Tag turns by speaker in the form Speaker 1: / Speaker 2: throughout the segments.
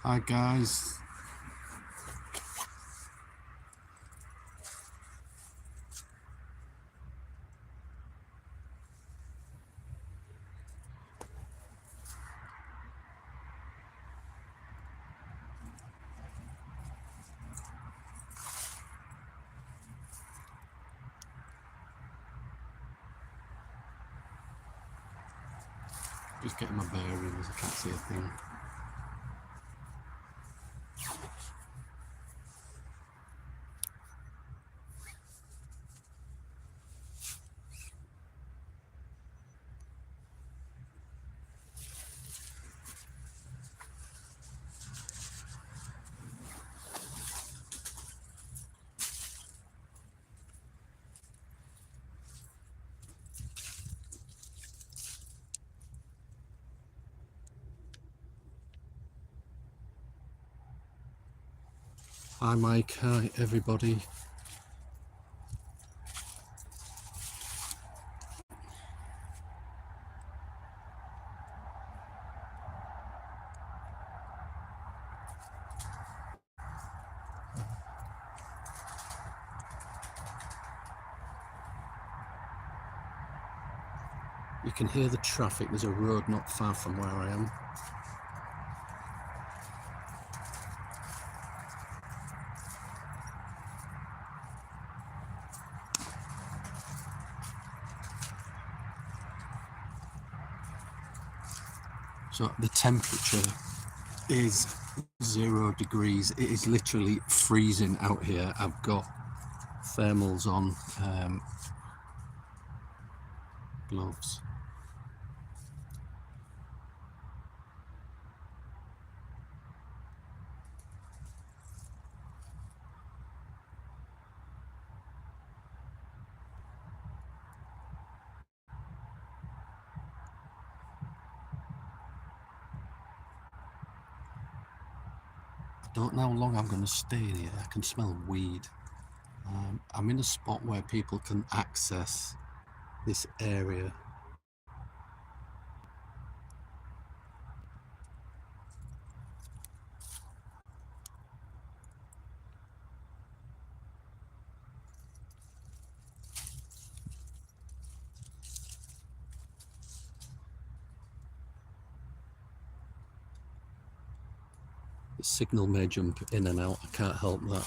Speaker 1: Hi guys. Just getting my bearings, I can't see a thing. Hi Mike, hi everybody. You can hear the traffic, there's a road not far from where I am. So the temperature is 0 degrees. It is literally freezing out here. I've got thermals on, gloves. I don't know how long I'm going to stay here. I can smell weed. I'm in a spot where people can access this area. The signal may jump in and out, I can't help that.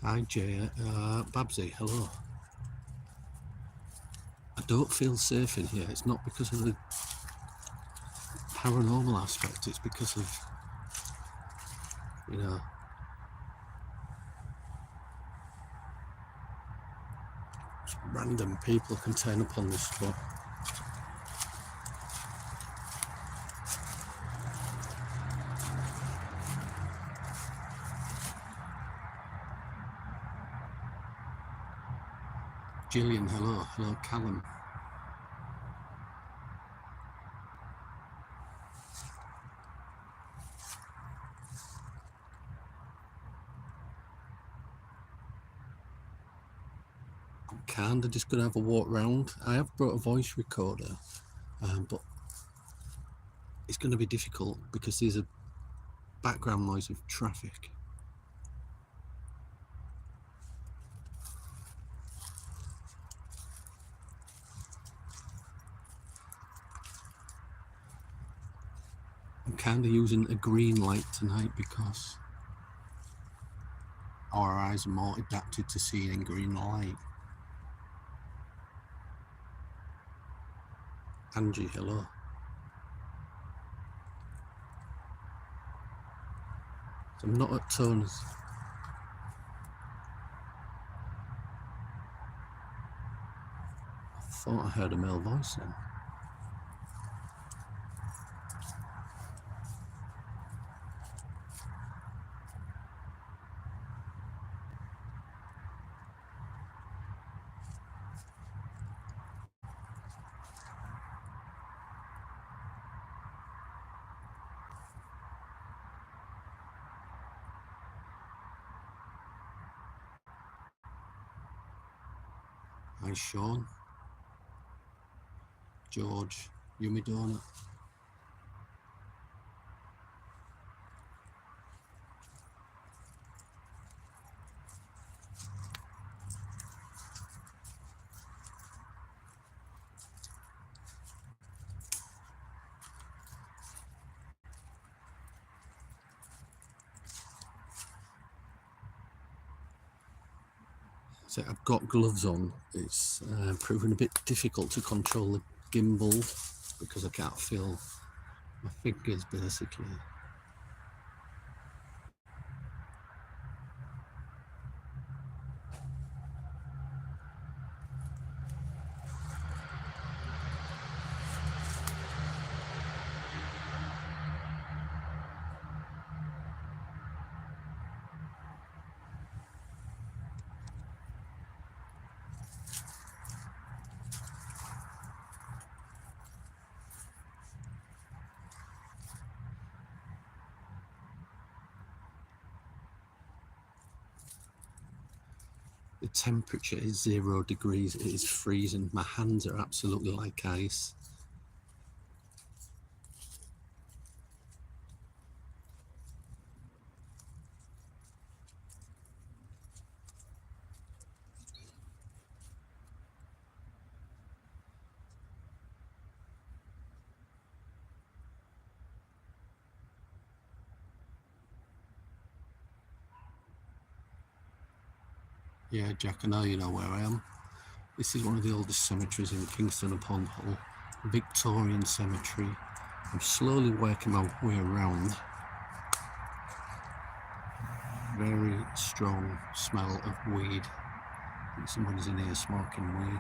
Speaker 1: Hi Jay, Babsy, hello. I don't feel safe in here. It's not because of the paranormal aspect, it's because of, you know, random people can turn up on this spot. Gillian, hello. Hello, Callum. I'm kinda just gonna have a walk round. I have brought a voice recorder, but it's gonna be difficult because there's a background noise of traffic. I'm kind of using a green light tonight because our eyes are more adapted to seeing in green light. Angie, hello. So I'm not at Tony's. I thought I heard a male voice then. Hi Sean, George, Yummy Donut. So I've got gloves on. It's proven a bit difficult to control the gimbal because I can't feel my fingers basically. The temperature is 0 degrees. It is freezing. My hands are absolutely like ice. Yeah, Jack, I know you know where I am. This is one of the oldest cemeteries in Kingston upon Hull, Victorian cemetery. I'm slowly working my way around. Very strong smell of weed. I think somebody's in here smoking weed.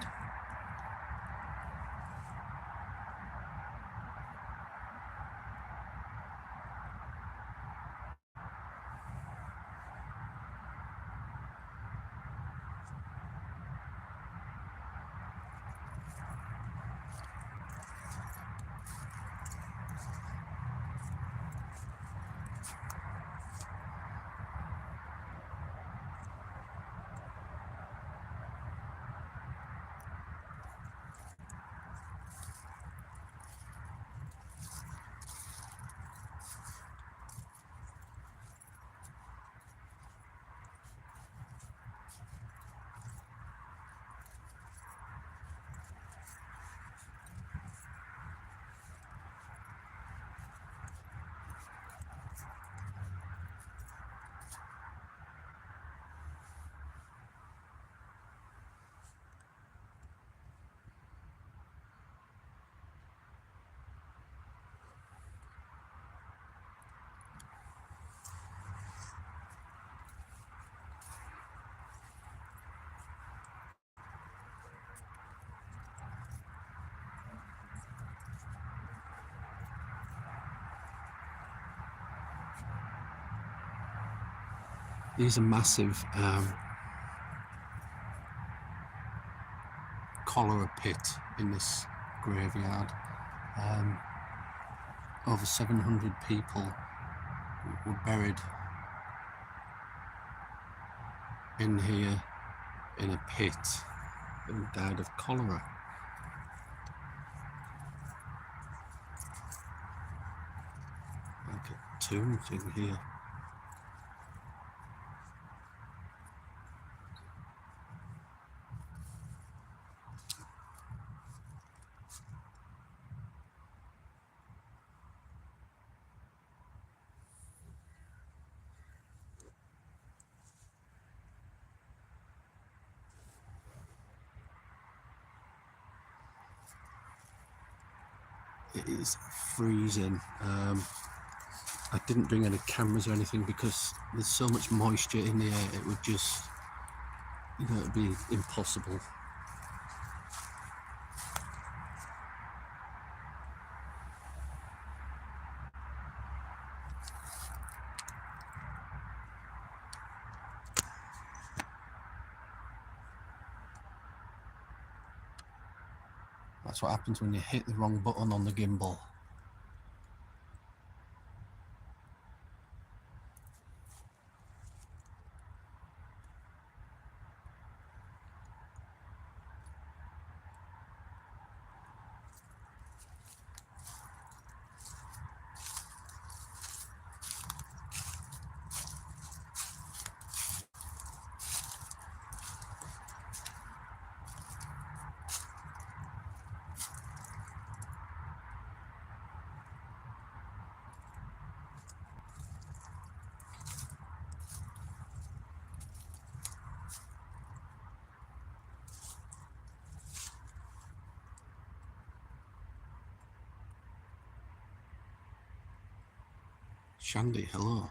Speaker 1: These are massive cholera pit in this graveyard. Over 700 people were buried in here in a pit and died of cholera. Like a tomb thing here. it is freezing. I didn't bring any cameras or anything because there's so much moisture in the air, it would just, it'd be impossible. That's what happens when you hit the wrong button on the gimbal. Shandy, hello.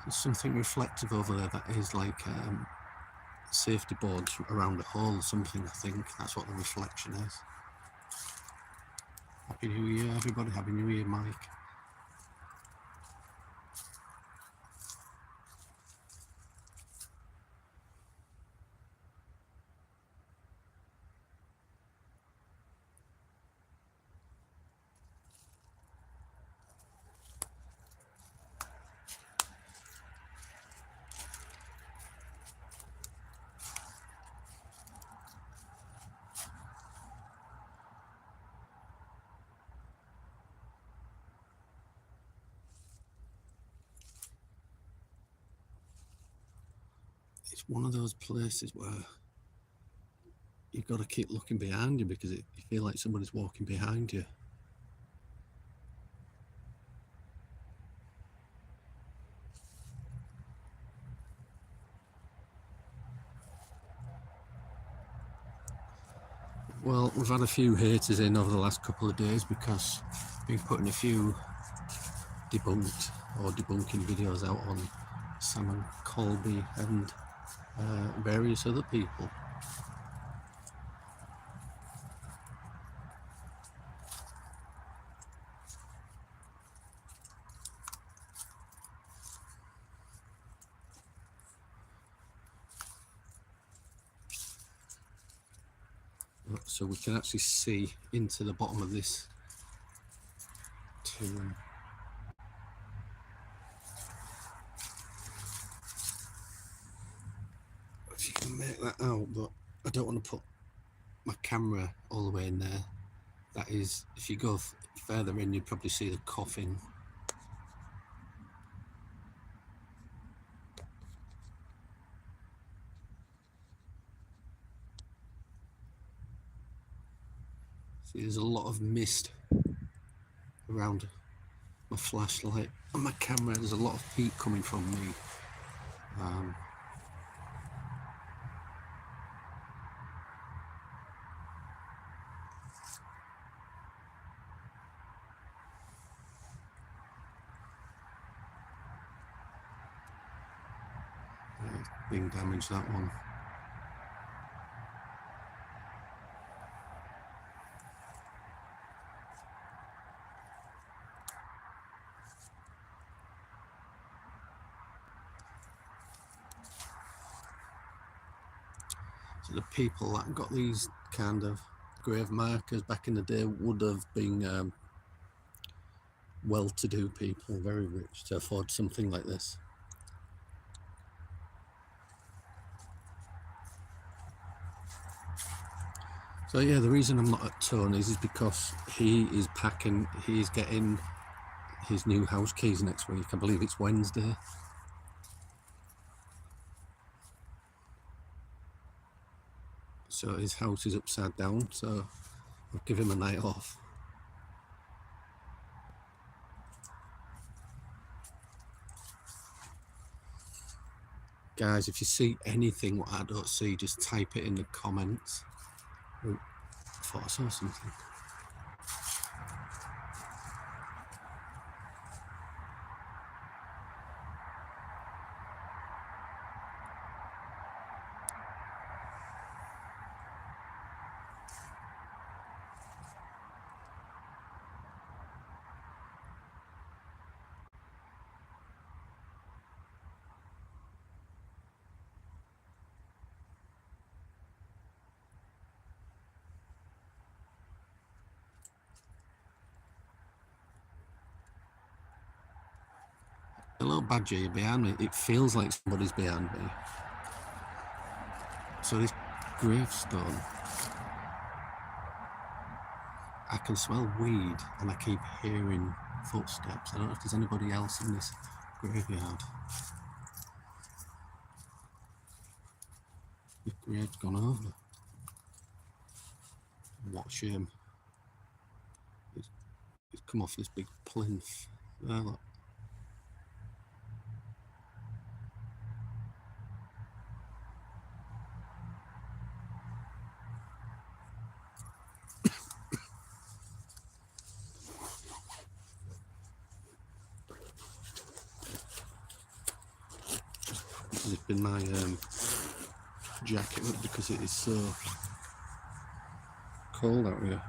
Speaker 1: There's something reflective over there that is like safety boards around a hole or something, I think. That's what the reflection is. Happy New Year, everybody. Happy New Year, Mike. It's one of those places where you've got to keep looking behind you because you feel like somebody's walking behind you. Well, we've had a few haters in over the last couple of days because we've been putting a few debunked or debunking videos out on Sam Colby and various other people. So we can actually see into the bottom of this tomb. If you can make that out, but I don't want to put my camera all the way in there. That is, if you go further in, you'd probably see the coffin. See, there's a lot of mist around my flashlight and my camera. There's a lot of heat coming from me. Being damaged, that one. So the people that got these kind of grave markers back in the day would have been well-to-do people, very rich, to afford something like this. So yeah, the reason I'm not at Tony's is because he is packing, he's getting his new house keys next week. I believe it's Wednesday. So his house is upside down, so I'll give him a night off. Guys, if you see anything what I don't see, just type it in the comments. Oh, I thought I saw something. Hello, Badger, you're behind me. It feels like somebody's behind me. So this gravestone, I can smell weed and I keep hearing footsteps. I don't know if there's anybody else in this graveyard. The grave's gone over. What a shame. It's come off this big plinth. There, look. This has been my jacket because it is so cold out here.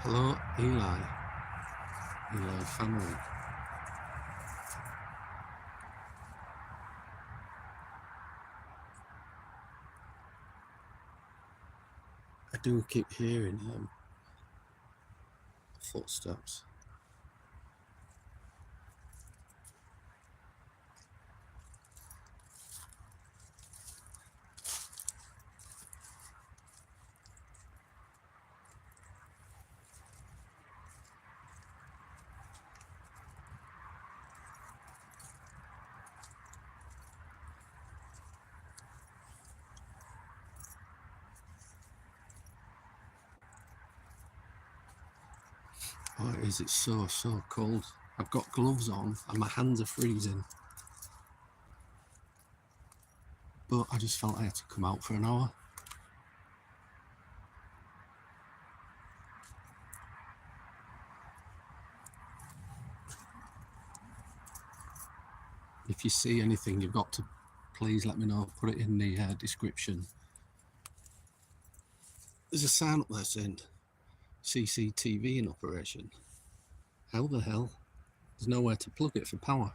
Speaker 1: Hello, Eli family. I do keep hearing footsteps. Oh, it is. It's so cold. I've got gloves on and my hands are freezing. But I just felt I had to come out for an hour. If you see anything, you've got to please let me know. Put it in the description. There's a sign up there saying CCTV in operation. How the hell? There's nowhere to plug it for power.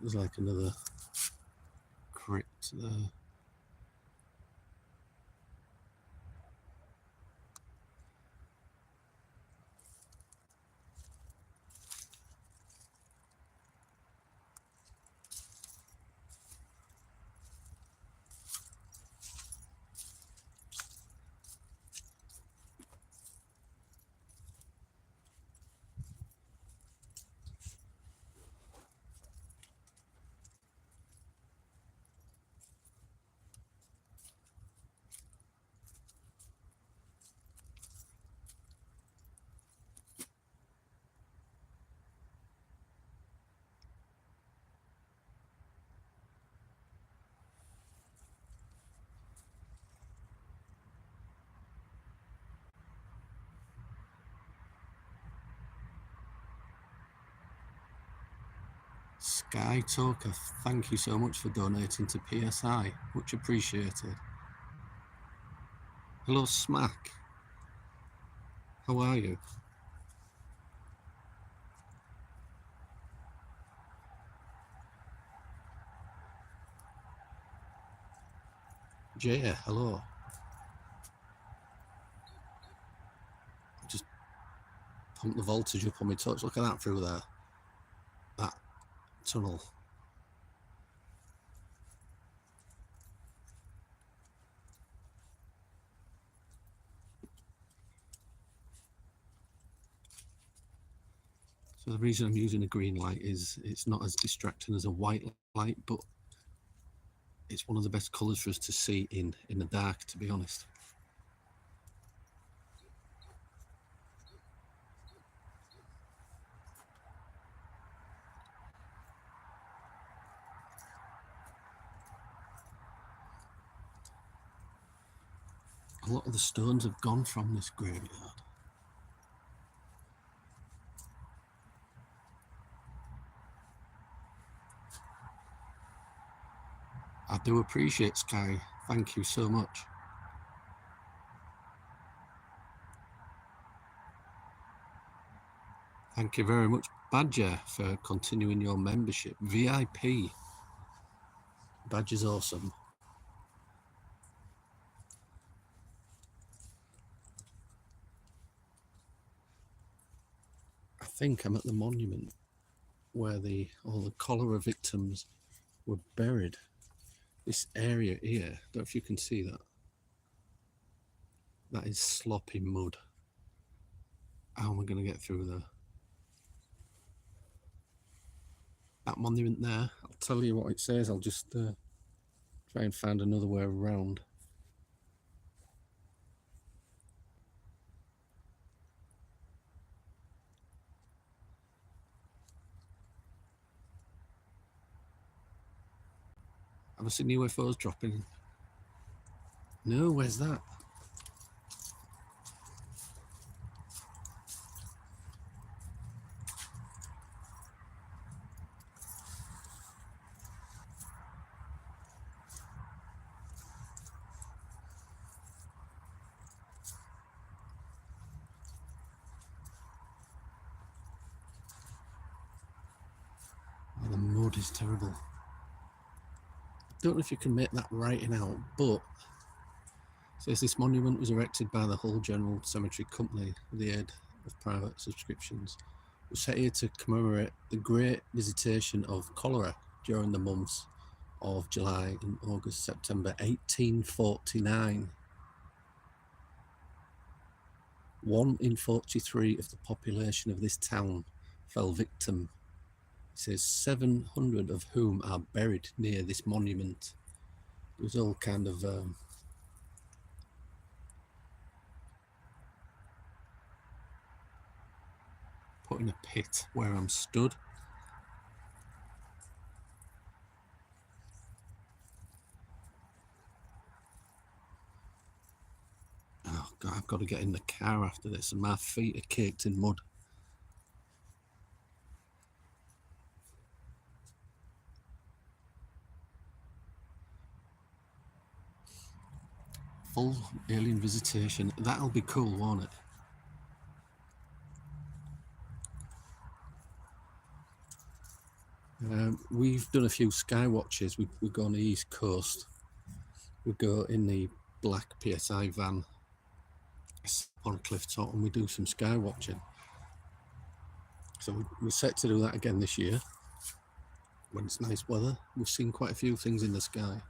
Speaker 1: There's like another crypt there. Sky Talker, thank you so much for donating to PSI. Much appreciated. Hello, Smack. How are you? Jaya, hello. pump the voltage up on my touch. Look at that through there, that tunnel. So the reason I'm using a green light is it's not as distracting as a white light, but it's one of the best colours for us to see in the dark, to be honest. A lot of the stones have gone from this graveyard. I do appreciate Sky. Thank you so much. Thank you very much, Badger, for continuing your membership. VIP. Badger's awesome. I think I'm at the monument where all the cholera victims were buried. This area here, I don't know if you can see that. That is sloppy mud. How am I going to get through there? That monument there, I'll tell you what it says. I'll just try and find another way around. Have I seen UFOs dropping? No, where's that? Oh, the mud is terrible. Don't know if you can make that writing out, but it says this monument was erected by the Hull General Cemetery Company with the aid of private subscriptions. It was set here to commemorate the great visitation of cholera during the months of July and August, September 1849. 1 in 43 of the population of this town fell victim. It says 700 of whom are buried near this monument. It was all kind of put in a pit where I'm stood. Oh God, I've got to get in the car after this, and my feet are caked in mud. Full alien visitation. That'll be cool, won't it? We've done a few sky watches. We go on the east coast. We go in the black PSI van on a cliff top, and we do some sky watching. So we're set to do that again this year when it's nice weather. We've seen quite a few things in the sky.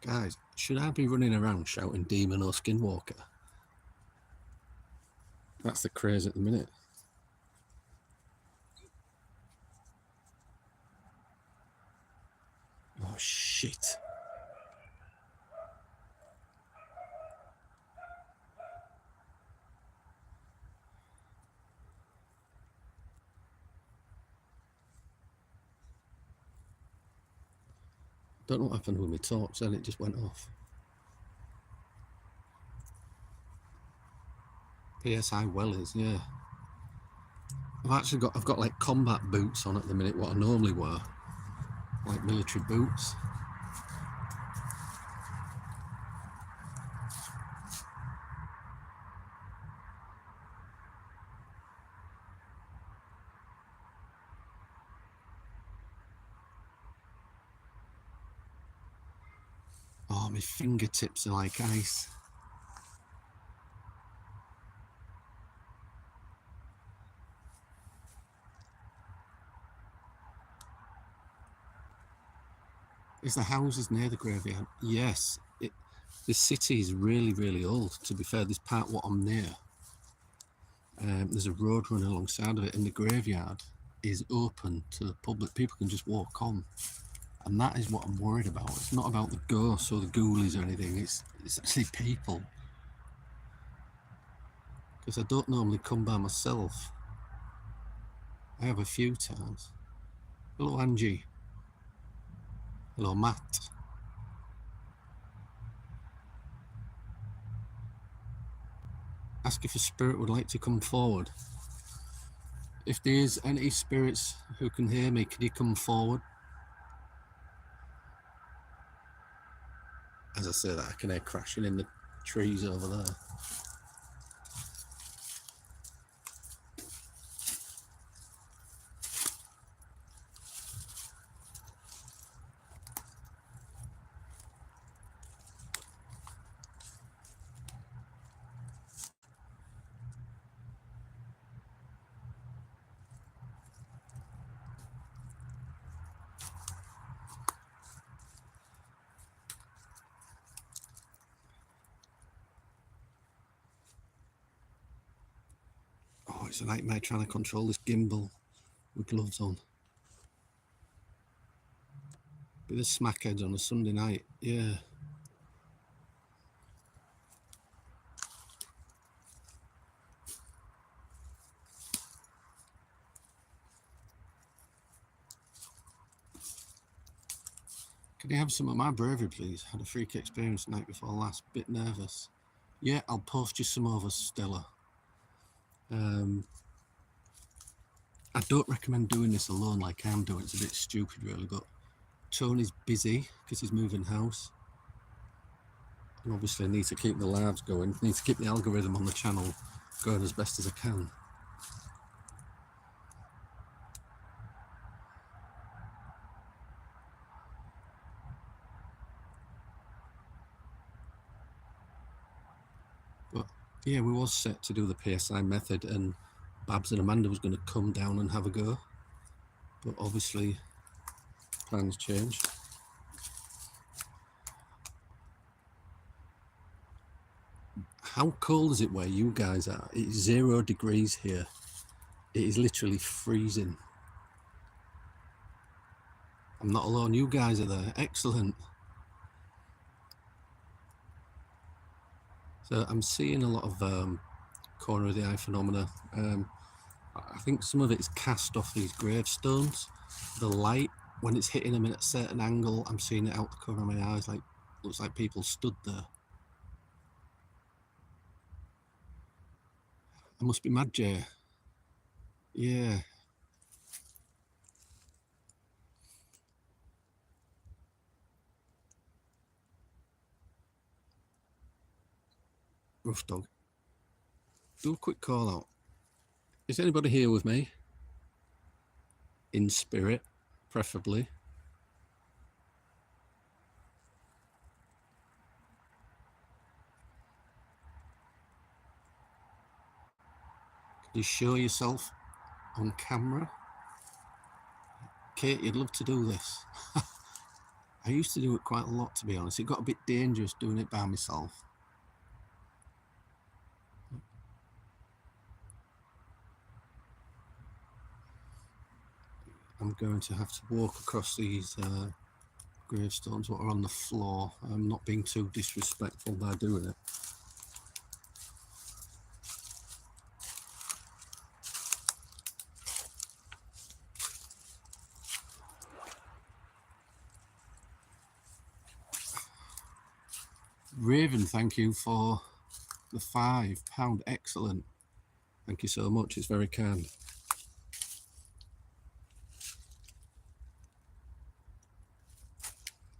Speaker 1: Guys, should I be running around shouting demon or skinwalker? That's the craze at the minute. Oh shit. Don't know what happened with my torch, then it just went off. PSI wellies, yeah. I've got like combat boots on at the minute, what I normally wear. Like military boots. Oh, my fingertips are like ice. Is the houses near the graveyard? Yes. This city is really, really old. To be fair, this part what I'm near, there's a road running alongside of it, and the graveyard is open to the public. People can just walk on, and that is what I'm worried about. It's not about the ghosts or the ghoulies or anything. It's actually people, because I don't normally come by myself. I have a few times. Hello, Angie. Hello, Matt. Ask if a spirit would like to come forward. If there's any spirits who can hear me, can you come forward? As I say that, I can hear crashing in the trees over there. Oh, it's a nightmare trying to control this gimbal with gloves on. Bit of smackheads on a Sunday night, yeah. Can you have some of my bravery, please? Had a freak experience the night before last. Bit nervous. Yeah, I'll post you some over, Stella. I don't recommend doing this alone like I'm doing. It's a bit stupid, really, but Tony's busy because he's moving house. And obviously I need to keep the lives going. I need to keep the algorithm on the channel going as best as I can. But yeah, we was set to do the PSI method, and Babs and Amanda was going to come down and have a go. But obviously plans changed. How cold is it where you guys are? It's 0 degrees here. It is literally freezing. I'm not alone. You guys are there. Excellent. So I'm seeing a lot of corner of the eye phenomena. I think some of it's cast off these gravestones. The light, when it's hitting them at a certain angle, I'm seeing it out the corner of my eyes. Like, looks like people stood there. I must be mad, Jay. Yeah. Rough dog. Do a quick call out. Is anybody here with me? In spirit, preferably. Can you show yourself on camera? Kate, you'd love to do this. I used to do it quite a lot, to be honest. It got a bit dangerous doing it by myself. I'm going to have to walk across these gravestones that are on the floor. I'm not being too disrespectful by doing it. Raven, thank you for the £5. Excellent. Thank you so much. It's very kind.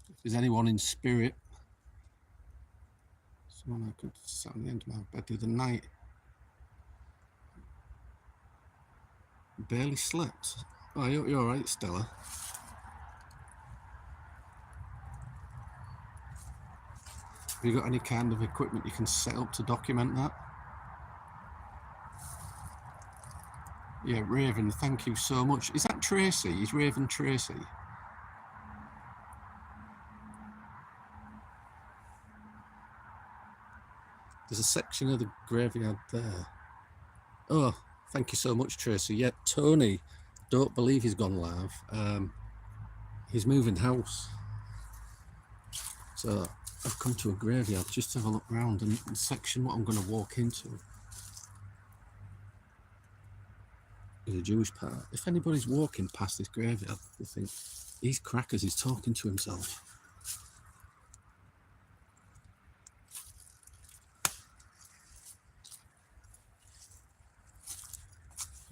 Speaker 1: If there's anyone in spirit, someone I could sit on the end of my bed the other night. Barely slept. Oh, you're all right, Stella. Have you got any kind of equipment you can set up to document that? Yeah, Raven, thank you so much. Is that Tracy? Is Raven Tracy? There's a section of the graveyard there. Oh, thank you so much, Tracy. Yeah, Tony, don't believe he's gone live. He's moving house. So I've come to a graveyard just to have a look around, and the section what I'm going to walk into is a Jewish part. If anybody's walking past this graveyard, they think, he's crackers, he's talking to himself.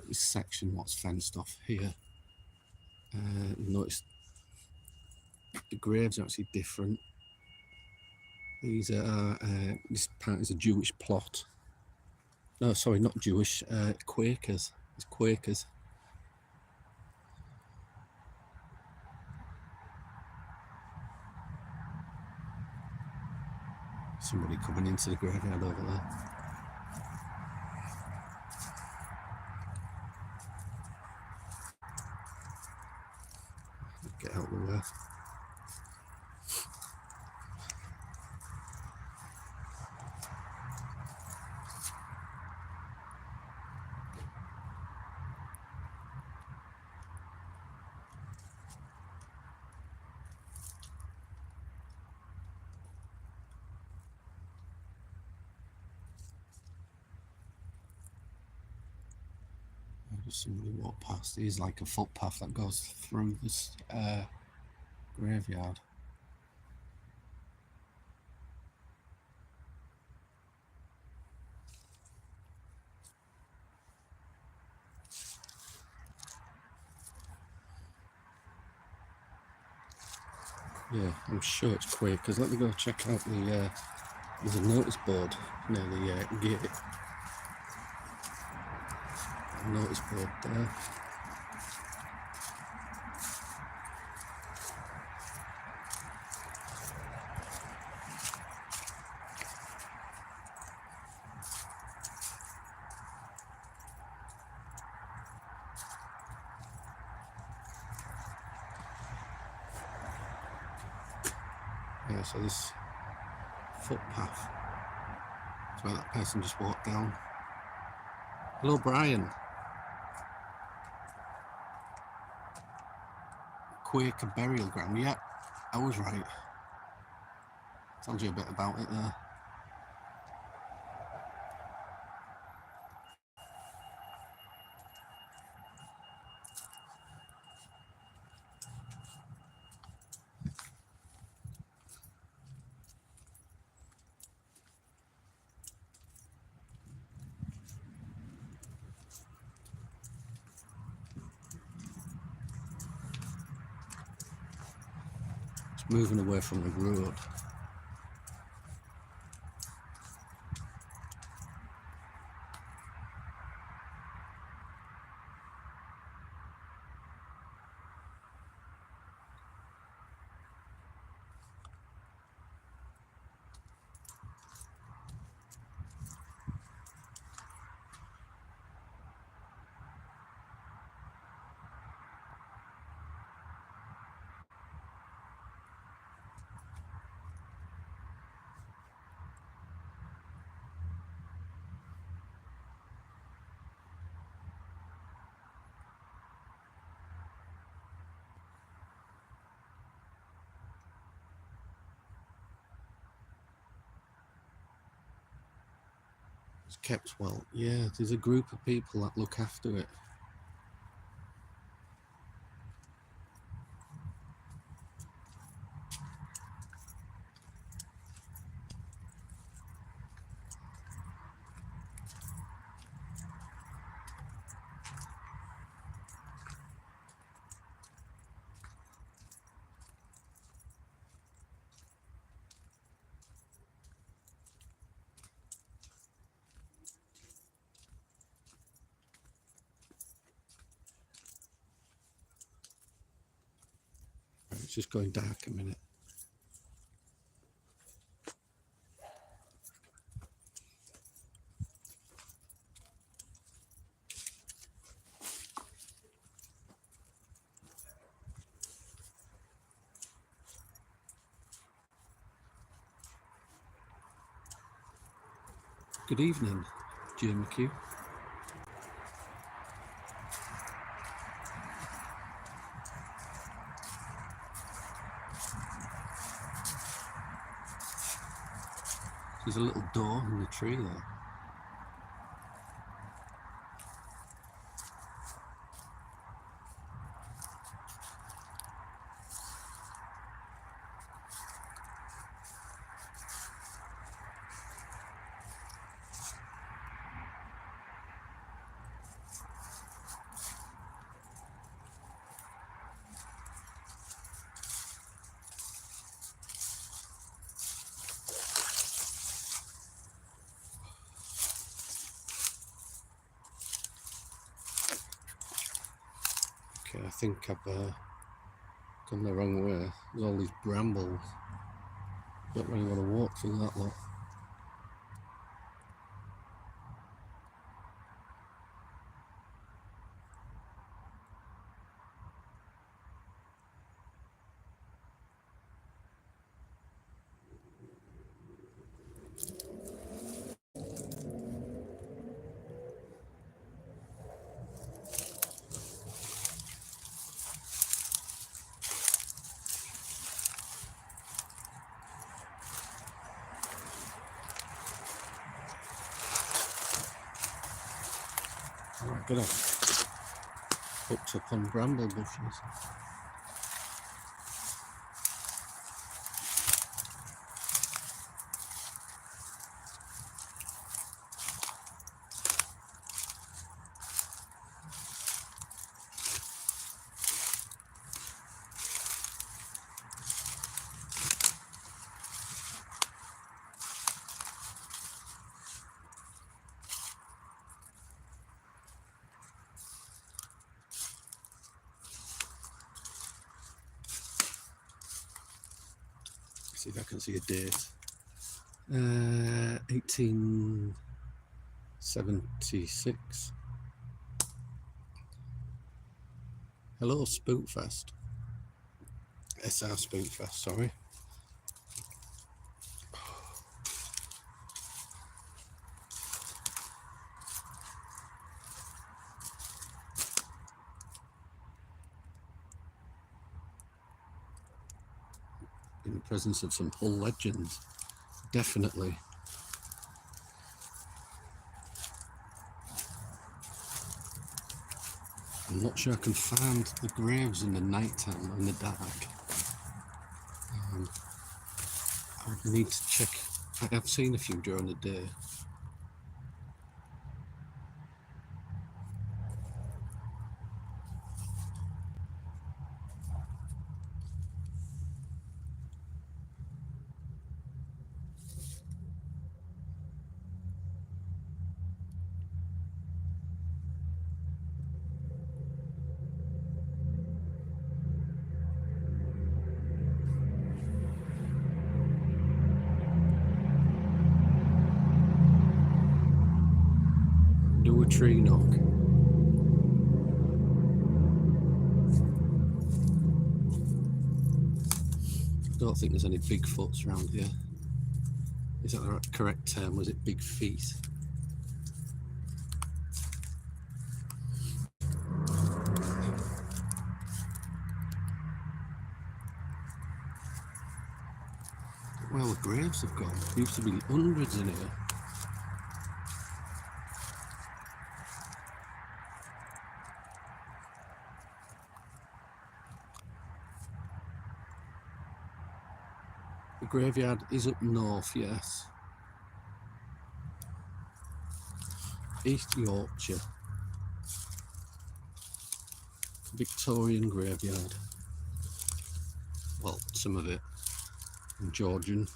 Speaker 1: This section what's fenced off here. Notice the graves are actually different. These are this part is a Jewish plot. No, sorry, not Jewish. Quakers. It's Quakers. Somebody coming into the graveyard over there. Get out of the way. Just somebody walk past. There's like a footpath that goes through this graveyard. Yeah, I'm sure it's Quakers. Let me go check out the. There's a notice board near the gate. A notice board there. Yeah, so this footpath is where that person just walked down. Hello, Brian. Quaker burial ground. Yeah, I was right. Tells you a bit about it there. It's moving away from the road. It's kept well. Yeah, there's a group of people that look after it. It's just going dark a minute. Good evening, Jim McHugh. There's a little door in the tree there. Okay, I think I've gone the wrong way. There's all these brambles. Don't really want to walk through that lot. I'm gonna hooked up on bramble bushes. See if I can see a date. 1876. Hello, Spookfest. SR Spookfest, sorry. In the presence of some Hull legends, definitely. I'm not sure I can find the graves in the night time in the dark. I would need to check. I have seen a few during the day. Do a tree knock. I don't think there's any Bigfoots around here. Is that the correct term? Was it big feet? Well, the graves have gone. There used to be hundreds in here. The graveyard is up north, yes. East Yorkshire. Victorian graveyard. Well, some of it. And Georgian.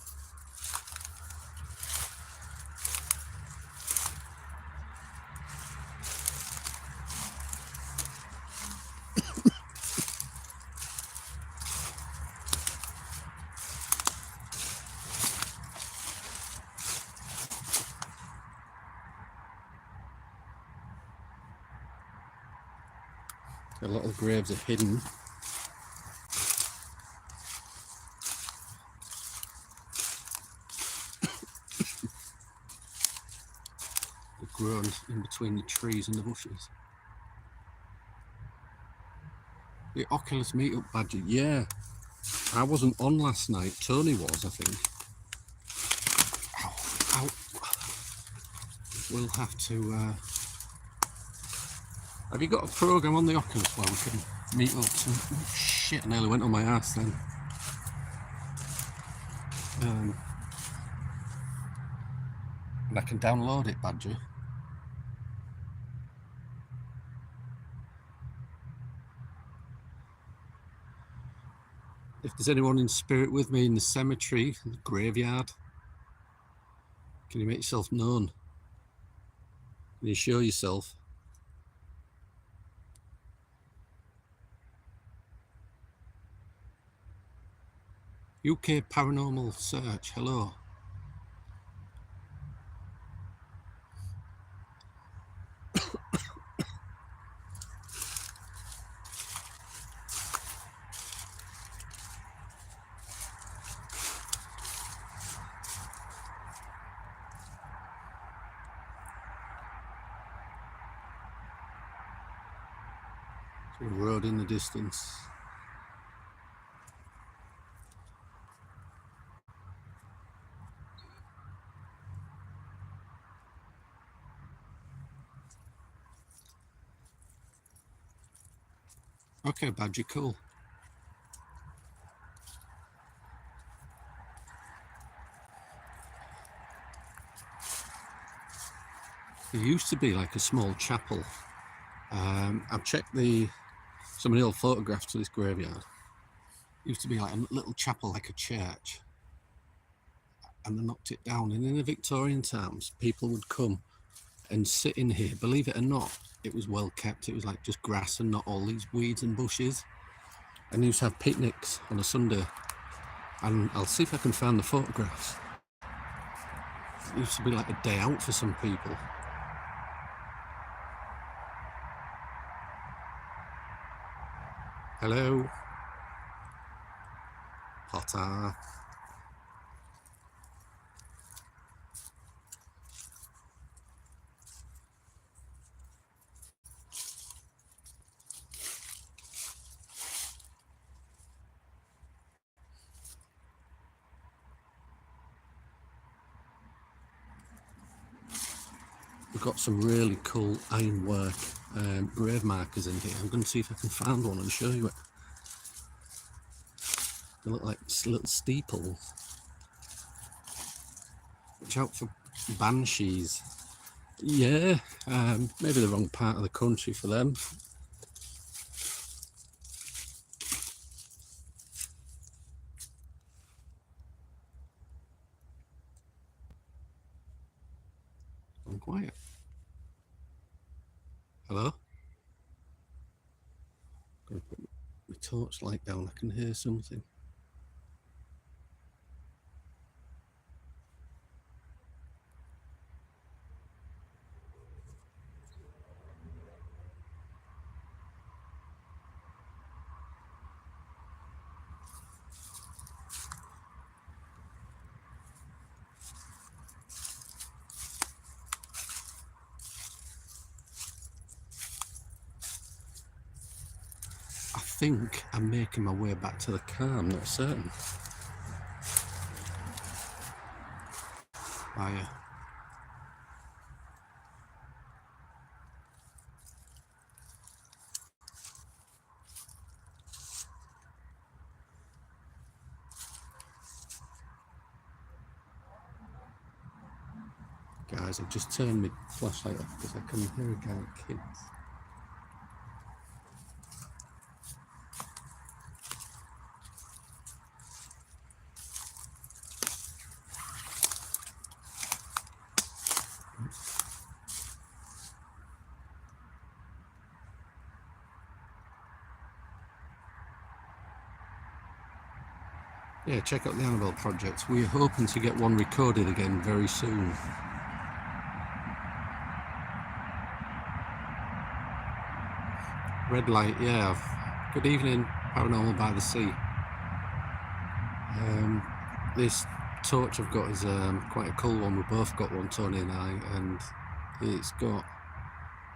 Speaker 1: A lot of graves are hidden. grown in between the trees and the bushes. The Oculus meetup badger, yeah. I wasn't on last night. Tony was, I think. Ow, ow. We'll have to... Have you got a program on the Oculus where we can meet up? Oh, shit, I nearly went on my ass then. And I can download it, Badger. If there's anyone in spirit with me in the cemetery, the graveyard, can you make yourself known? Can you show yourself? UK Paranormal Search, hello. There's a road in the distance. Okay, Badger, cool. There used to be like a small chapel. I've checked some of the old photographs of this graveyard. It used to be like a little chapel, like a church. And they knocked it down. And in the Victorian times, people would come and sit in here. Believe it or not, it was well kept. It was like just grass and not all these weeds and bushes. And they used to have picnics on a Sunday. And I'll see if I can find the photographs. It used to be like a day out for some people. Hello. Potter. We've got some really cool ironwork grave markers in here. I'm going to see if I can find one and show you it. They look like little steeples. Watch out for banshees. Yeah, maybe the wrong part of the country for them. I'm quiet. Hello? I'm going to put my torchlight down. I can hear something. I think I'm making my way back to the car, I'm not certain. Oh yeah. Guys, I've just turned my flashlight off because I can hear a guy with kids. Yeah, check out the Annabelle Project. We're hoping to get one recorded again very soon. Red light, yeah. Good evening, Paranormal by the Sea. This torch I've got is quite a cool one. We both got one, Tony and I, and It's got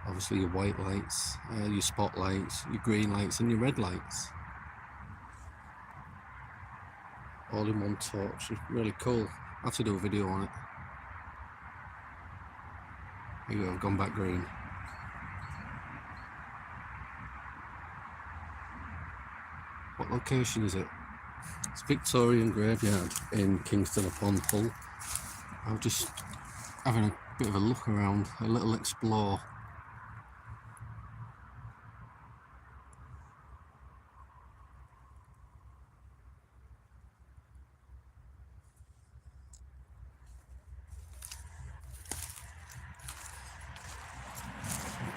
Speaker 1: obviously your white lights, your spotlights, your green lights and your red lights, all in one torch. It's really cool. I have to do a video on it. Here we go, I've gone back green. What location is it? It's Victorian graveyard in Kingston upon Hull. I'm just having a bit of a look around, a little explore.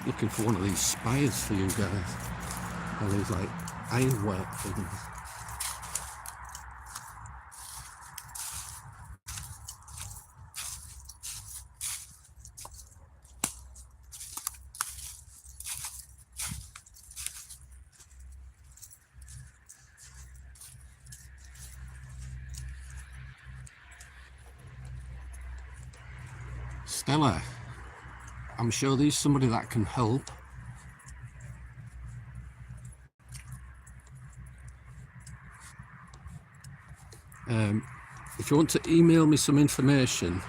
Speaker 1: Looking for one of these spires for you guys. All these like ironwork things. Stella, I'm sure there's somebody that can help. If you want to email me some information,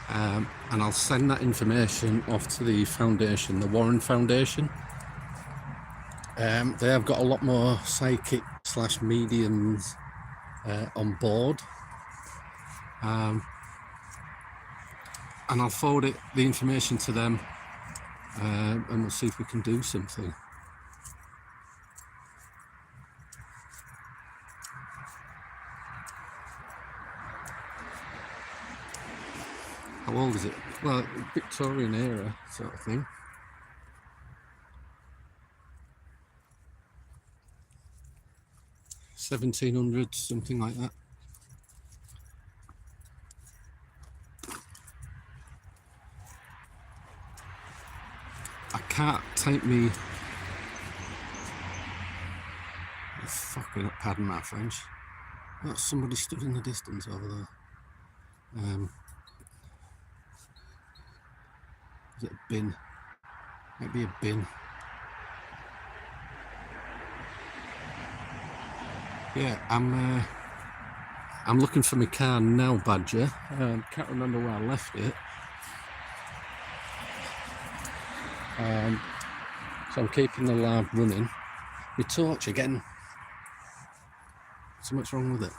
Speaker 1: and I'll send that information off to the foundation, the Warren Foundation. They have got a lot more psychic / mediums on board. And I'll forward the information to them, and we'll see if we can do something. How old is it? Well, Victorian era sort of thing. $1700s, something like that. I can't type me. Fucking pardon my French. Oh, somebody stood in the distance over there. Is it a bin? Might be a bin. Yeah, I'm looking for my car now, Badger. Can't remember where I left it. So I'm keeping the lab running. My torch again. So much wrong with it.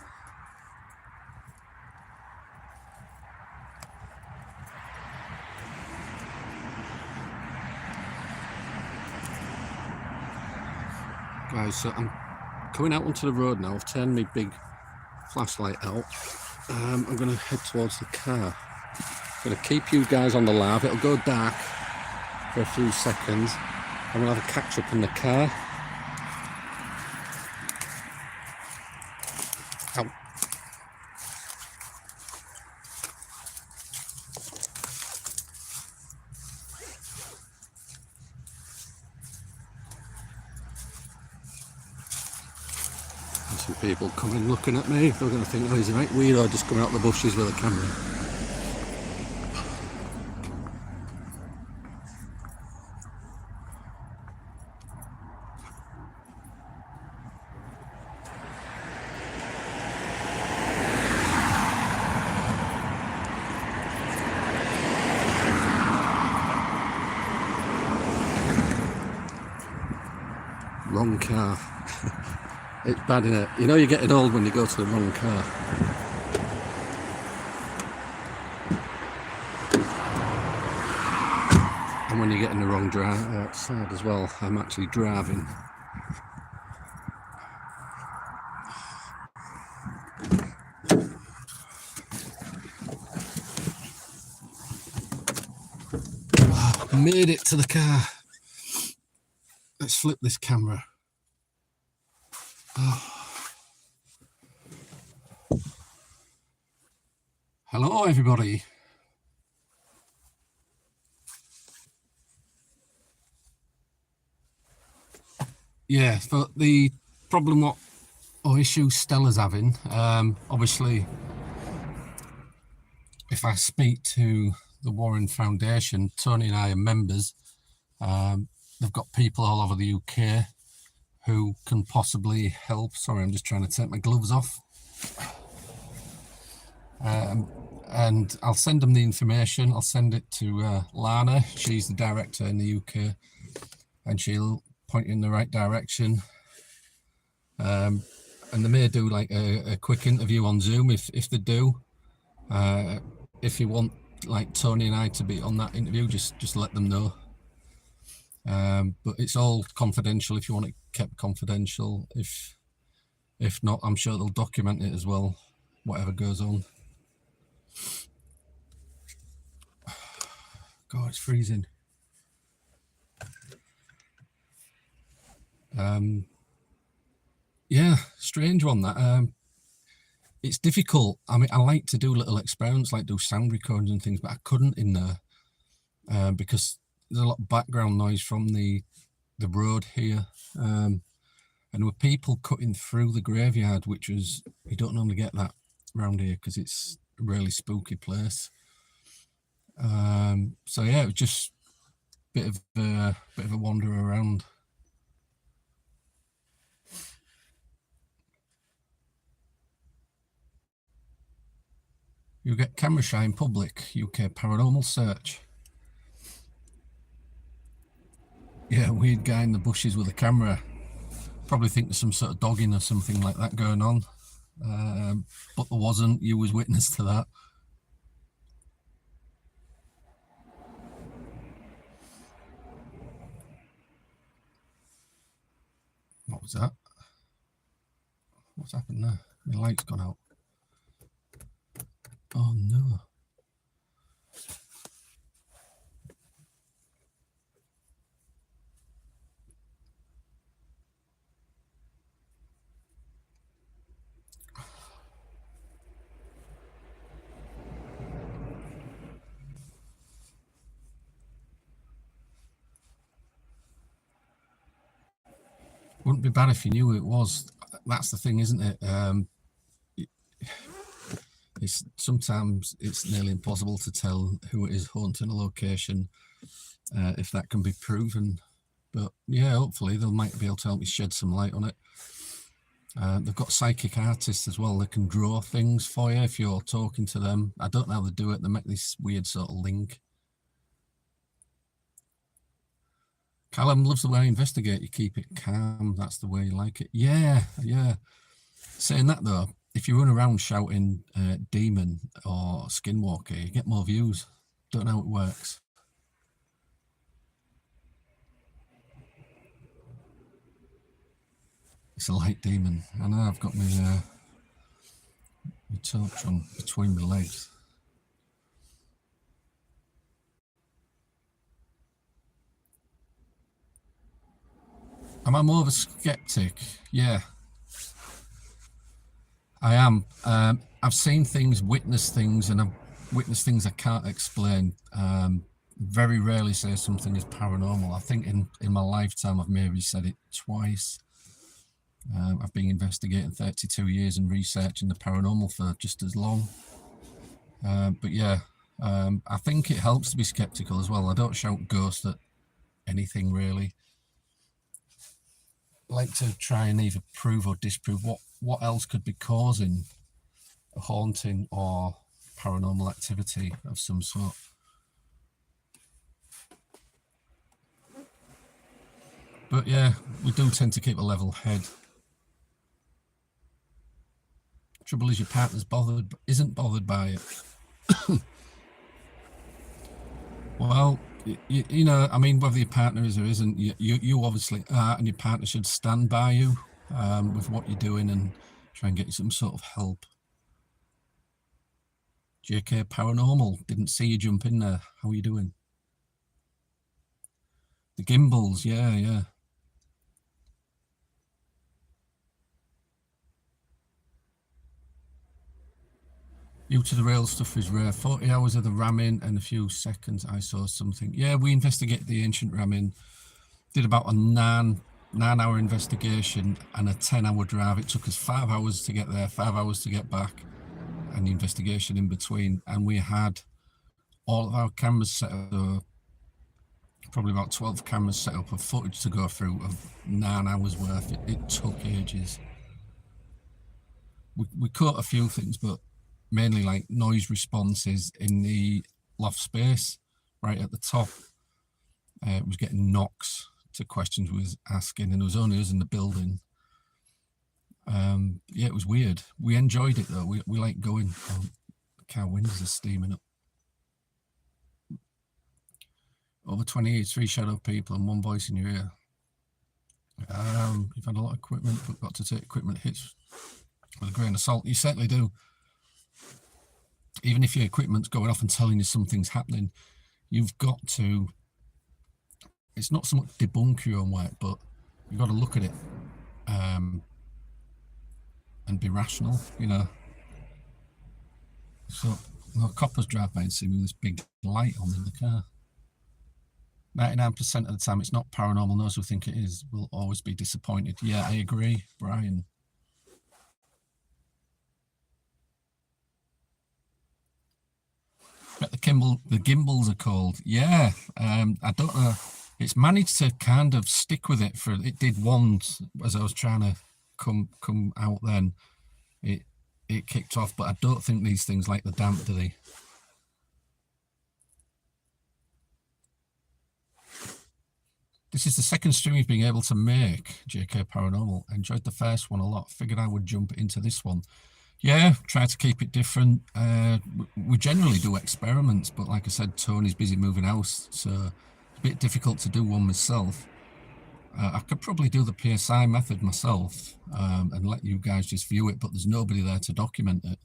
Speaker 1: Guys, so I'm coming out onto the road now. I've turned my big flashlight out. I'm going to head towards the car. I'm going to keep you guys on the lab. It'll go dark for a few seconds. I'm going to have a catch up in the car. Ow. Some people coming looking at me. They're going to think, oh, he's a right weirdo just coming out the bushes with a camera. Wrong car. It's bad, innit? You know you're getting old when you go to the wrong car. And when you're getting the wrong side as well. I'm actually driving. Made it to the car. Let's flip this camera. Oh. Hello, everybody. Yeah, but the problem or issue Stella's having, obviously, if I speak to the Warren Foundation, Tony and I are members. They've got people all over the UK who can possibly help. Sorry, I'm just trying to take my gloves off. And I'll send them the information. I'll send it to Lana. She's the director in the UK, and she'll point you in the right direction. And they may do like a quick interview on Zoom if they do. If you want like Tony and I to be on that interview, just let them know. But it's all confidential if you want it kept confidential. If not, I'm sure they'll document it as well, whatever goes on. God, it's freezing. Yeah, strange one that. It's difficult. I mean, I like to do little experiments, like do sound recordings and things, but I couldn't in there because there's a lot of background noise from the road here. And there were people cutting through the graveyard, which was, you don't normally get that around here because it's a really spooky place. So yeah, it was just a bit of a wander around. You get camera shy in public, UK paranormal search. Yeah, weird guy in the bushes with a camera. Probably think there's some sort of dogging or something like that going on. But there wasn't. You was witness to that. What was that? What's happened there? My light's gone out. Oh no. Wouldn't be bad if you knew who it was. That's the thing, isn't it? It's sometimes it's nearly impossible to tell who it is haunting a location if that can be proven. But yeah, hopefully they might be able to help me shed some light on it. They've got psychic artists as well. They can draw things for you if you're talking to them. I don't know how they do it. They make this weird sort of link. Callum loves the way I investigate. You keep it calm. That's the way you like it. Yeah, yeah. Saying that though, if you run around shouting demon or skinwalker, you get more views. Don't know how it works. It's a light demon. I know I've got my torch on between my legs. Am I more of a skeptic? Yeah, I am. I've seen things, witnessed things, and I've witnessed things I can't explain. Very rarely say something is paranormal. I think in my lifetime I've maybe said it twice. I've been investigating 32 years and researching the paranormal for just as long. But yeah, I think it helps to be skeptical as well. I don't shout ghost at anything really. I like to try and either prove or disprove what else could be causing a haunting or paranormal activity of some sort. But yeah, we do tend to keep a level head. Trouble is your partner's isn't bothered by it. Well, you know, I mean, whether your partner is or isn't, you obviously are, and your partner should stand by you with what you're doing and try and get you some sort of help. JK Paranormal, didn't see you jump in there. How are you doing? The gimbals, yeah, yeah. You to the rail stuff is rare. 40 hours of the ramming and a few seconds I saw something. Yeah, we investigated the ancient ramming. Did about a 9-hour investigation and a 10-hour drive. It took us 5 hours to get there, 5 hours to get back, and the investigation in between. And we had all of our cameras set up, probably about 12 cameras set up of footage to go through of 9 hours worth. It took ages. We caught a few things, but mainly like noise responses in the loft space right at the top. It was getting knocks to questions we was asking, and it was only us in the building. Yeah, it was weird. We enjoyed it though. We like going. The car windows are steaming up. Over 20 years, 3 shadow people and 1 voice in your ear. You've had a lot of equipment, but got to take equipment hits with a grain of salt. You certainly do. Even if your equipment's going off and telling you something's happening, you've got to, it's not so much debunk your own work, but you've got to look at it and be rational, you know. So, well, coppers drive by and see me with this big light on in the car. 99% of the time, it's not paranormal. Those who think it is will always be disappointed. Yeah, I agree, Brian. But the gimbals are called. Yeah, I don't know. It's managed to kind of stick with it for. It did once as I was trying to come out. Then it kicked off, but I don't think these things like the damp, do they? This is the second stream we've been able to make, JK Paranormal. I enjoyed the first one a lot. Figured I would jump into this one. Yeah, try to keep it different. We generally do experiments, but like I said, Tony's busy moving house, so it's a bit difficult to do one myself. I could probably do the PSI method myself and let you guys just view it, but there's nobody there to document it.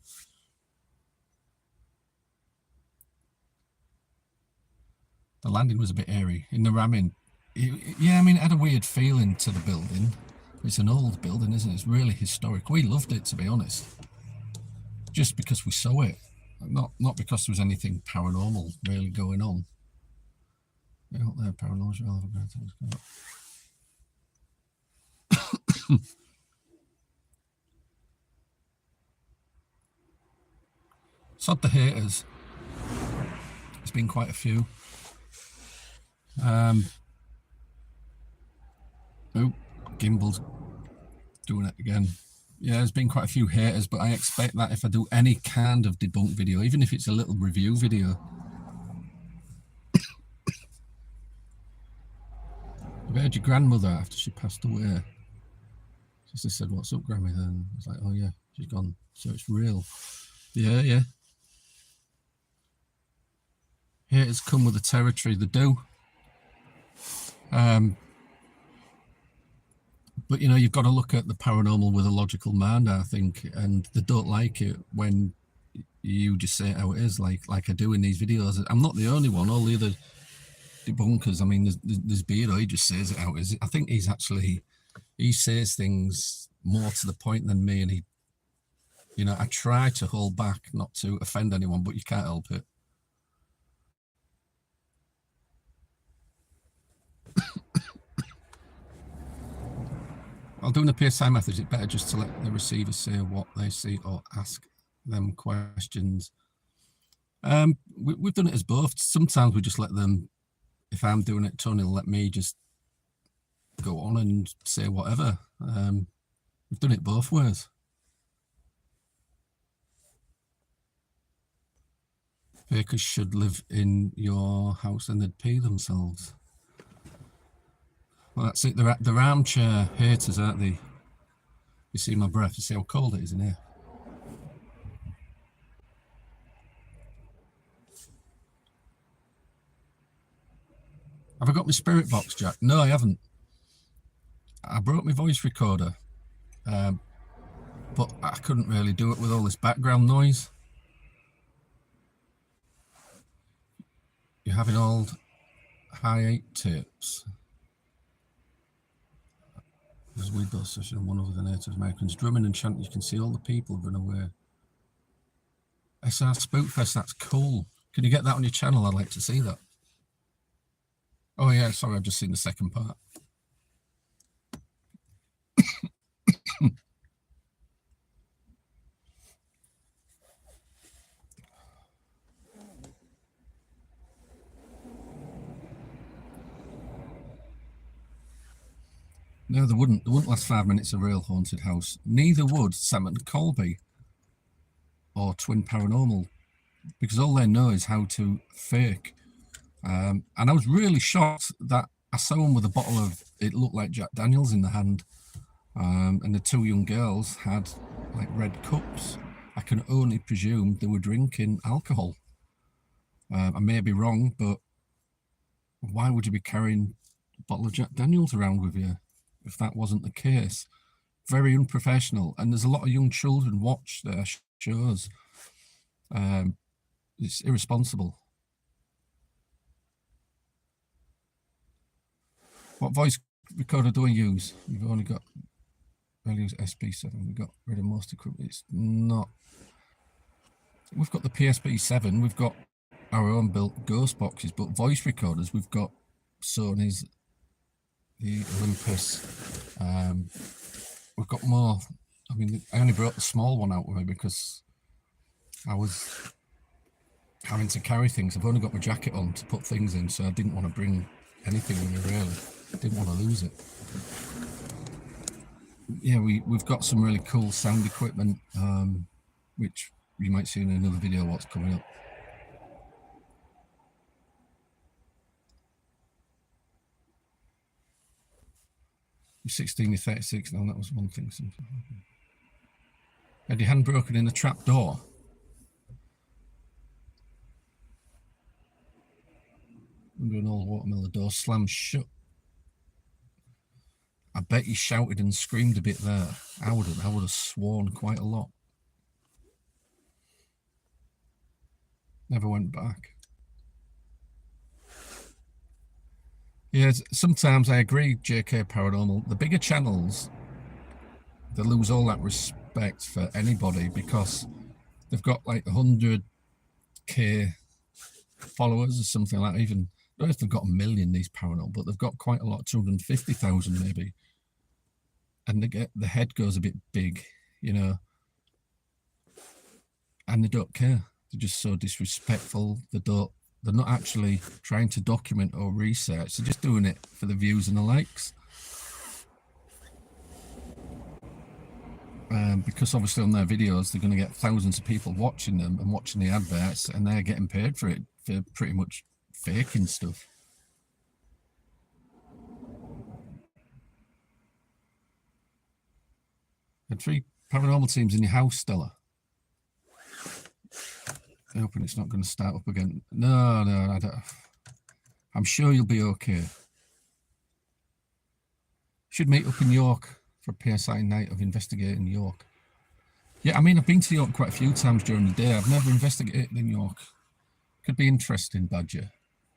Speaker 1: The landing was a bit airy. In the ramming, yeah, I mean, it had a weird feeling to the building. It's an old building, isn't it? It's really historic. We loved it, to be honest. Just because we saw it, not because there was anything paranormal really going on. Yeah, out there, paranormal. Sod the haters. There's been quite a few. Oh, Gimbal's doing it again. Yeah, there's been quite a few haters, but I expect that if I do any kind of debunk video, even if it's a little review video. I've heard your grandmother after she passed away. She just said, "What's up, Grammy?" Then I was like, "Oh yeah, she's gone." So it's real. Yeah, yeah. Haters come with the territory, they do. But you know, you've got to look at the paranormal with a logical mind, I think, and they don't like it when you just say it how it is, like I do in these videos. I'm not the only one. All the other debunkers, I mean, there's Beardo, he just says it how it is. I think he says things more to the point than me, and you know, I try to hold back not to offend anyone, but you can't help it. While doing the PSI method, it's better just to let the receiver say what they see or ask them questions. We've done it as both. Sometimes we just let them, if I'm doing it, Tony will let me just go on and say whatever. We've done it both ways. Fakers should live in your house and they'd pee themselves. Well, that's it. They're armchair haters, aren't they? You see my breath. You see how cold it is in here. Have I got my spirit box, Jack? No, I haven't. I brought my voice recorder, but I couldn't really do it with all this background noise. You're having old high 8 tapes. There's a weird boss session and one of the Native Americans drumming and chanting. You can see all the people run away. SR Spookfest, that's cool. Can you get that on your channel? I'd like to see that. Oh yeah, sorry, I've just seen the second part. No, they wouldn't. They wouldn't last 5 minutes, a real haunted house. Neither would Sam and Colby or Twin Paranormal, because all they know is how to fake. And I was really shocked that I saw them with a bottle of, it looked like Jack Daniels in the hand. And the two young girls had like red cups. I can only presume they were drinking alcohol. I may be wrong, but why would you be carrying a bottle of Jack Daniels around with you if that wasn't the case? Very unprofessional. And there's a lot of young children watch their shows. It's irresponsible. What voice recorder do I use? You've only got, I'll use SB7. We've got rid of most equipment. It's not. We've got the PSP7. We've got our own built ghost boxes, but voice recorders, we've got Sony's, the Olympus. We've got more. I mean, I only brought the small one out with me because I was having to carry things. I've only got my jacket on to put things in, so I didn't want to bring anything with me, really. I didn't want to lose it. Yeah, we've got some really cool sound equipment, which you might see in another video what's coming up. You're 16, you're 36 now, that was one thing. Had your hand broken in a trap door? Under an old watermelon door slammed shut. I bet you shouted and screamed a bit there. I would have sworn quite a lot. Never went back. Yeah, sometimes I agree, JK Paranormal. The bigger channels, they lose all that respect for anybody because they've got like 100k followers or something like that. Even, I don't know if they've got 1 million, these paranormal, but they've got quite a lot, 250,000 maybe. And the head goes a bit big, you know, and they don't care. They're just so disrespectful. They're not actually trying to document or research. They're just doing it for the views and the likes. Because obviously on their videos, they're going to get thousands of people watching them and watching the adverts, and they're getting paid for it, for pretty much faking stuff. Had 3 paranormal teams in your house, Stella. I hope it's not going to start up again. No, I don't. I'm sure you'll be okay. Should meet up in York for a PSI night of investigating York. Yeah, I mean, I've been to York quite a few times during the day. I've never investigated in York. Could be interesting, Badger.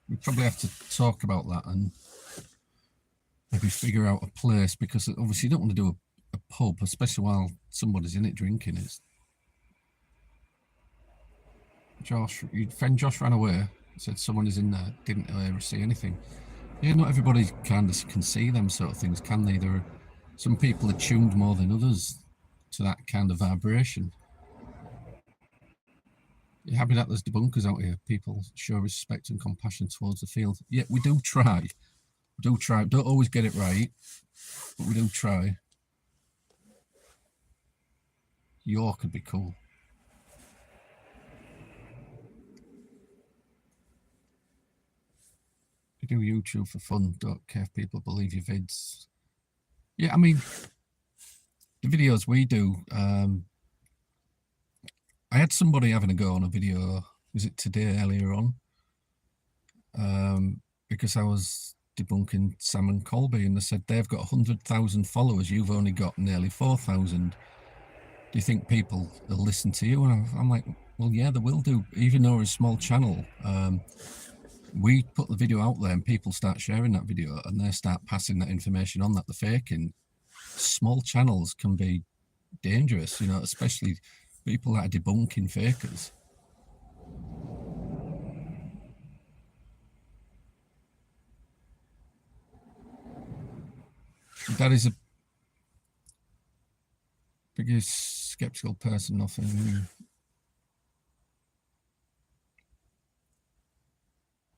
Speaker 1: We probably have to talk about that and maybe figure out a place, because obviously you don't want to do a pub, especially while somebody's in it drinking. It's Josh, your friend Josh ran away. Said someone is in there. Didn't ever see anything. Yeah, not everybody kind of can see them sort of things, can they? There are some people are tuned more than others to that kind of vibration. You're happy that there's debunkers out here. People show respect and compassion towards the field. Yeah, we do try. We do try. Don't always get it right, but we do try. York could be cool. You do YouTube for fun. Don't care if people believe your vids. Yeah, I mean, the videos we do, I had somebody having a go on a video, was it today, earlier on? Because I was debunking Sam and Colby, and they said they've got 100,000 followers, you've only got nearly 4,000. Do you think people will listen to you? And I'm like, well, yeah, they will do, even though we're a small channel. We put the video out there and people start sharing that video and they start passing that information on that they're faking. Small channels can be dangerous, you know, especially people that are debunking fakers. That is a biggest skeptical person, nothing.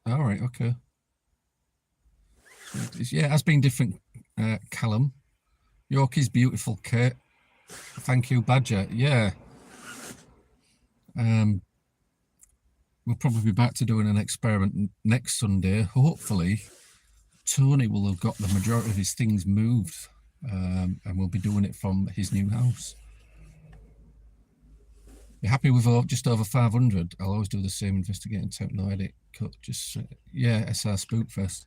Speaker 1: All right, okay. Yeah, it has been different, Callum. Yorkie's beautiful, Kate. Thank you, Badger. Yeah. We'll probably be back to doing an experiment next Sunday. Hopefully, Tony will have got the majority of his things moved, and we'll be doing it from his new house. You're happy with just over 500? I'll always do the same, investigating tech, no edit, cut, just, yeah, SR Spookfest.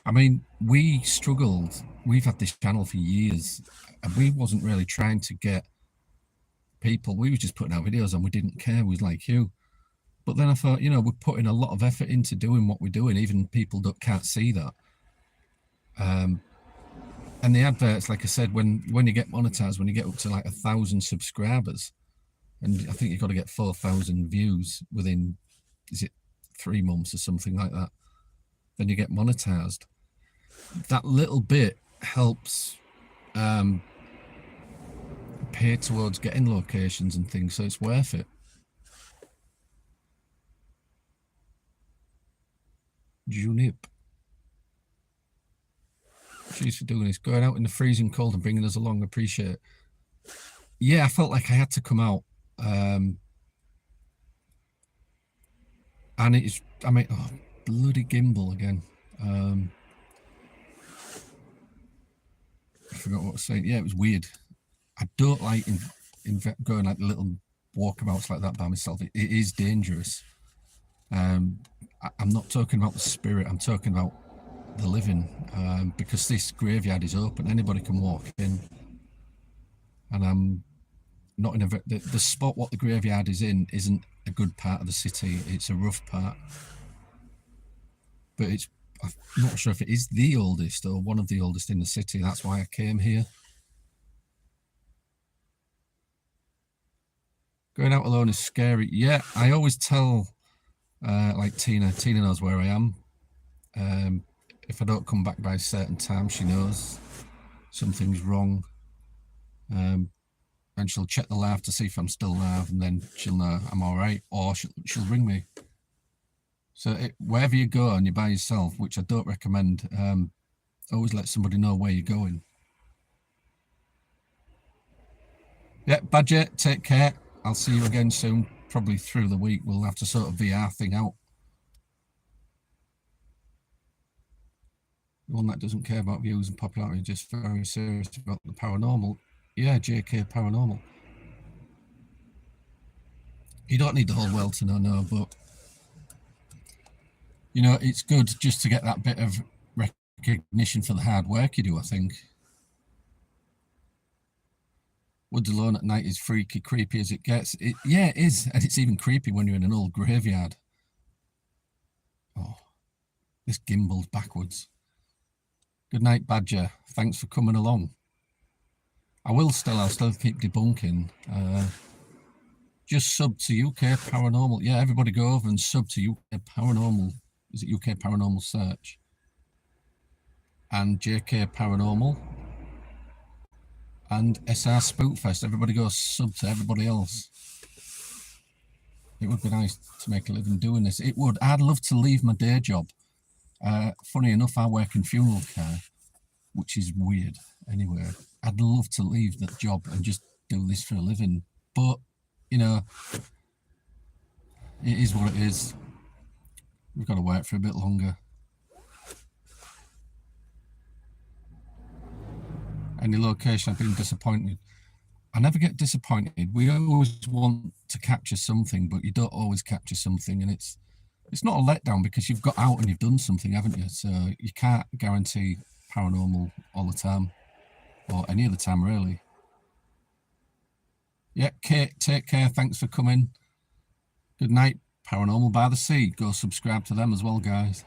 Speaker 1: I mean, we struggled. We've had this channel for years, and we wasn't really trying to get people. We were just putting out videos and we didn't care. We was like you. But then I thought, you know, we're putting a lot of effort into doing what we're doing, even people that can't see that. And the adverts, like I said, when you get monetized, when you get up to like 1,000 subscribers, and I think you've got to get 4,000 views within, is it 3 months or something like that, then you get monetized. That little bit helps pay towards getting locations and things, so it's worth it. Junip. Cheers for doing this. Going out in the freezing cold and bringing us along. Appreciate it. Yeah, I felt like I had to come out. And it's, I mean, oh, bloody gimbal again. I forgot what I was saying. Yeah, it was weird. I don't like going like little walkabouts like that by myself. It is dangerous. I'm not talking about the spirit. I'm talking about the living, because this graveyard is open. Anybody can walk in, and I'm not in a the spot what the graveyard is in isn't a good part of the city. It's a rough part, but it's, I'm not sure if it is the oldest or one of the oldest in the city. That's why I came here. Going out alone is scary. Yeah, I always tell like Tina knows where I am. If I don't come back by a certain time, she knows something's wrong. And she'll check the live to see if I'm still live, and then she'll know I'm all right, or she'll ring me. So wherever you go and you're by yourself, which I don't recommend, always let somebody know where you're going. Yeah, Badger, take care. I'll see you again soon, probably through the week. We'll have to sort of VR thing out. One that doesn't care about views and popularity, just very serious about the paranormal. Yeah, JK Paranormal. You don't need the whole world to know, no, but you know, it's good just to get that bit of recognition for the hard work you do, I think. Woods alone at night is freaky, creepy as it gets. Yeah, it is, and it's even creepy when you're in an old graveyard. Oh, this gimbal's backwards. Good night, Badger. Thanks for coming along. I'll still keep debunking. Just sub to UK Paranormal. Yeah, everybody go over and sub to UK Paranormal. Is it UK Paranormal Search? And JK Paranormal. And SR Spookfest. Everybody go sub to everybody else. It would be nice to make a living doing this. It would. I'd love to leave my day job. Funny enough, I work in funeral care, which is weird. Anyway, I'd love to leave that job and just do this for a living. But, you know, it is what it is. We've got to work for a bit longer. Any location I've been disappointed. I never get disappointed. We always want to capture something, but you don't always capture something, and it's not a letdown because you've got out and you've done something, haven't you? So you can't guarantee paranormal all the time, or any other time really. Yeah, Kate, take care. Thanks for coming. Good night, Paranormal by the Sea. Go subscribe to them as well, guys.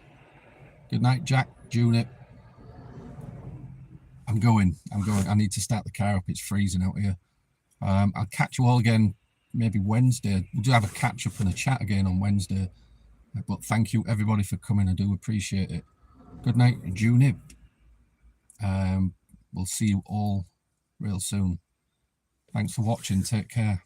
Speaker 1: Good night, Jack, Junip. I'm going. I need to start the car up. It's freezing out here. I'll catch you all again maybe Wednesday. We'll do have a catch up and a chat again on Wednesday. But thank you everybody for coming. I do appreciate it. Good night, Junip. We'll see you all real soon. Thanks for watching. Take care.